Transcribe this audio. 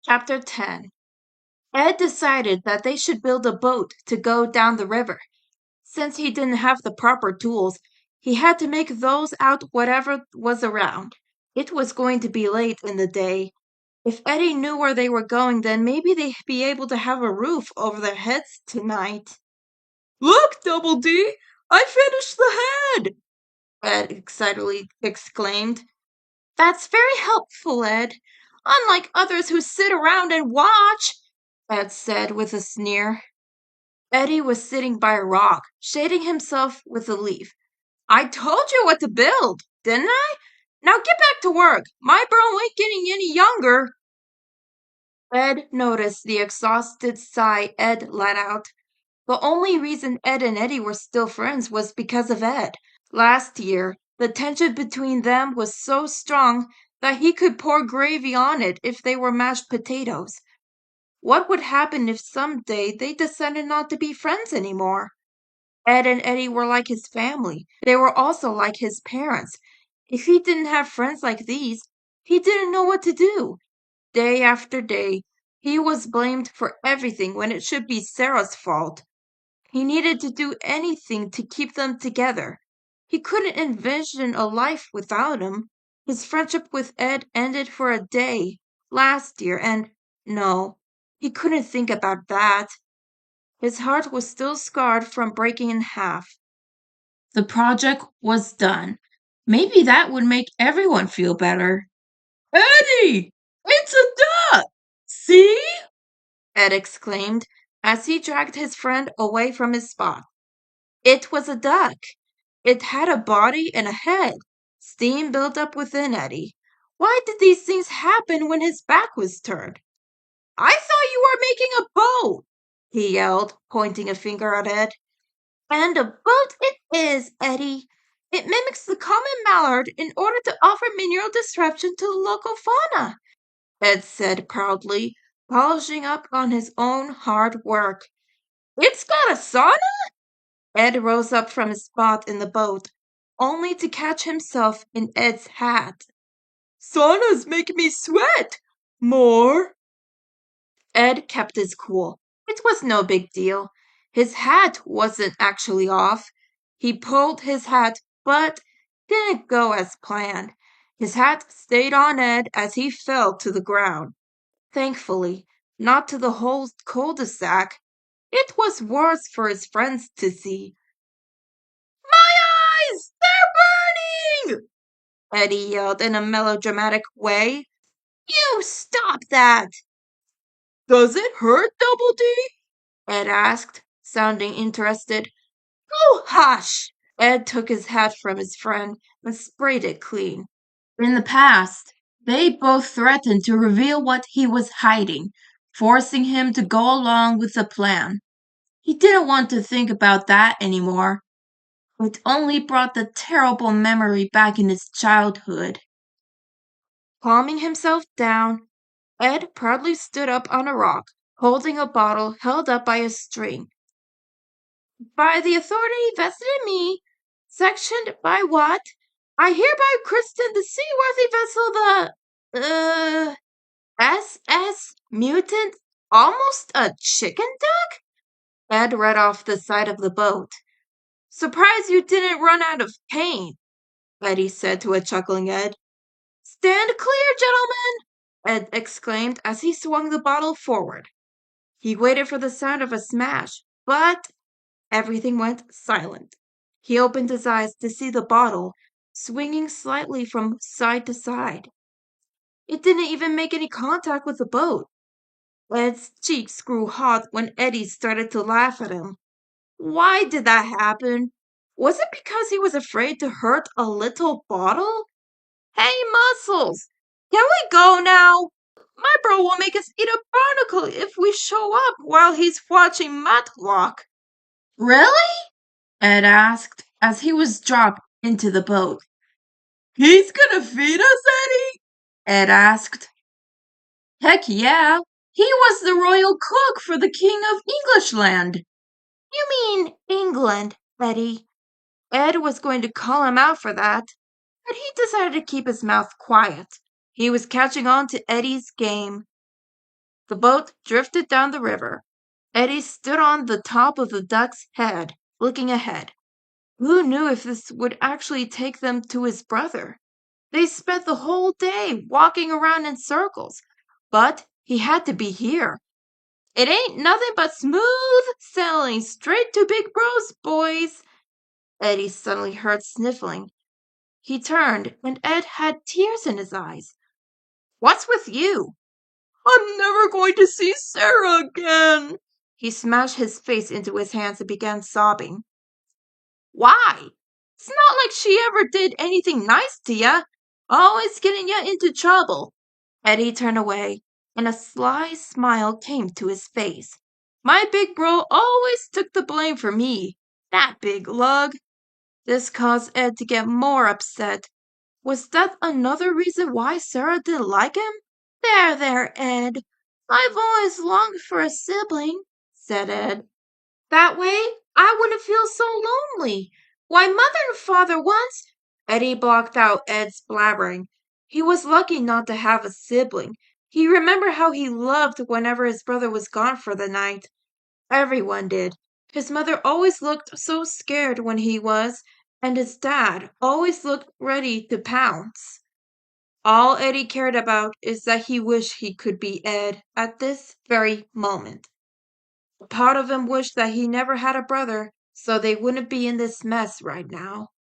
Chapter 10. Ed decided that they should build a boat to go down the river. Since he didn't have the proper tools, he had to make those out whatever was around. It was going to be late in the day. If Eddie knew where they were going, then maybe they'd be able to have a roof over their heads tonight. Look, Double D! I finished the head! Ed excitedly exclaimed. That's very helpful, Ed. Unlike others who sit around and watch, Ed said with a sneer. Eddie was sitting by a rock, shading himself with a leaf. I told you what to build, didn't I? Now get back to work. My bro ain't getting any younger. Ed noticed the exhausted sigh Ed let out. The only reason Ed and Eddie were still friends was because of Ed. Last year, the tension between them was so strong that he could pour gravy on it if they were mashed potatoes. What would happen if someday they decided not to be friends anymore? Ed and Eddie were like his family. They were also like his parents. If he didn't have friends like these, he didn't know what to do. Day after day, he was blamed for everything when it should be Sarah's fault. He needed to do anything to keep them together. He couldn't envision a life without him. His friendship with Ed ended for a day last year, and no, he couldn't think about that. His heart was still scarred from breaking in half. The project was done. Maybe that would make everyone feel better. Eddie! It's a duck! See? Ed exclaimed as he dragged his friend away from his spot. It was a duck. It had a body and a head. Steam built up within Eddie. Why did these things happen when his back was turned? I thought you were making a boat, he yelled, pointing a finger at Ed. And a boat it is, Eddie. It mimics the common mallard in order to offer mineral disruption to the local fauna, Ed said proudly, polishing up on his own hard work. It's got a sauna? Ed rose up from his spot in the boat, only to catch himself in Ed's hat. Sauna's making me sweat! More! Ed kept his cool. It was no big deal. His hat wasn't actually off. He pulled his hat, but didn't go as planned. His hat stayed on Ed as he fell to the ground. Thankfully, not to the whole cul-de-sac. It was worse for his friends to see. My eyes! They're burning! Eddie yelled in a melodramatic way. You stop that! Does it hurt, Double D? Ed asked, sounding interested. Oh, hush! Ed took his hat from his friend and sprayed it clean. In the past, they both threatened to reveal what he was hiding, forcing him to go along with the plan. He didn't want to think about that anymore. It only brought the terrible memory back in his childhood. Calming himself down, Ed proudly stood up on a rock, holding a bottle held up by a string. By the authority vested in me, sectioned by what? I hereby christen the seaworthy vessel the SS Mutant, almost a chicken duck? Ed read off the side of the boat. Surprised you didn't run out of paint, Eddie said to a chuckling Ed. Stand clear, gentlemen, Ed exclaimed as he swung the bottle forward. He waited for the sound of a smash, but everything went silent. He opened his eyes to see the bottle swinging slightly from side to side. It didn't even make any contact with the boat. Ed's cheeks grew hot when Eddie started to laugh at him. Why did that happen? Was it because he was afraid to hurt a little bottle? Hey, Muscles! Can we go now? My bro will make us eat a barnacle if we show up while he's watching Matlock. Really? Ed asked as he was dropped into the boat. He's gonna feed us, Eddie? Ed asked. Heck yeah! He was the royal cook for the King of Englishland. You mean England, Eddie. Ed was going to call him out for that, but he decided to keep his mouth quiet. He was catching on to Eddie's game. The boat drifted down the river. Eddy stood on the top of the duck's head, looking ahead. Who knew if this would actually take them to his brother? They spent the whole day walking around in circles, but he had to be here. It ain't nothing but smooth sailing straight to Big Bros, boys. Eddy suddenly heard sniffling. He turned, and Ed had tears in his eyes. What's with you? I'm never going to see Sarah again. He smashed his face into his hands and began sobbing. Why? It's not like she ever did anything nice to ya. Always getting ya into trouble. Eddy turned away, and a sly smile came to his face. My big bro always took the blame for me. That big lug. This caused Ed to get more upset. Was that another reason why Sarah didn't like him? There, Ed. I've always longed for a sibling, said Ed. That way, I wouldn't feel so lonely. Why, Mother and Father once. Eddy blocked out Ed's blabbering. He was lucky not to have a sibling. He remembered how he loved whenever his brother was gone for the night. Everyone did. His mother always looked so scared when he was, and his dad always looked ready to pounce. All Eddy cared about is that he wished he could be Ed at this very moment. A part of him wished that he never had a brother, so they wouldn't be in this mess right now.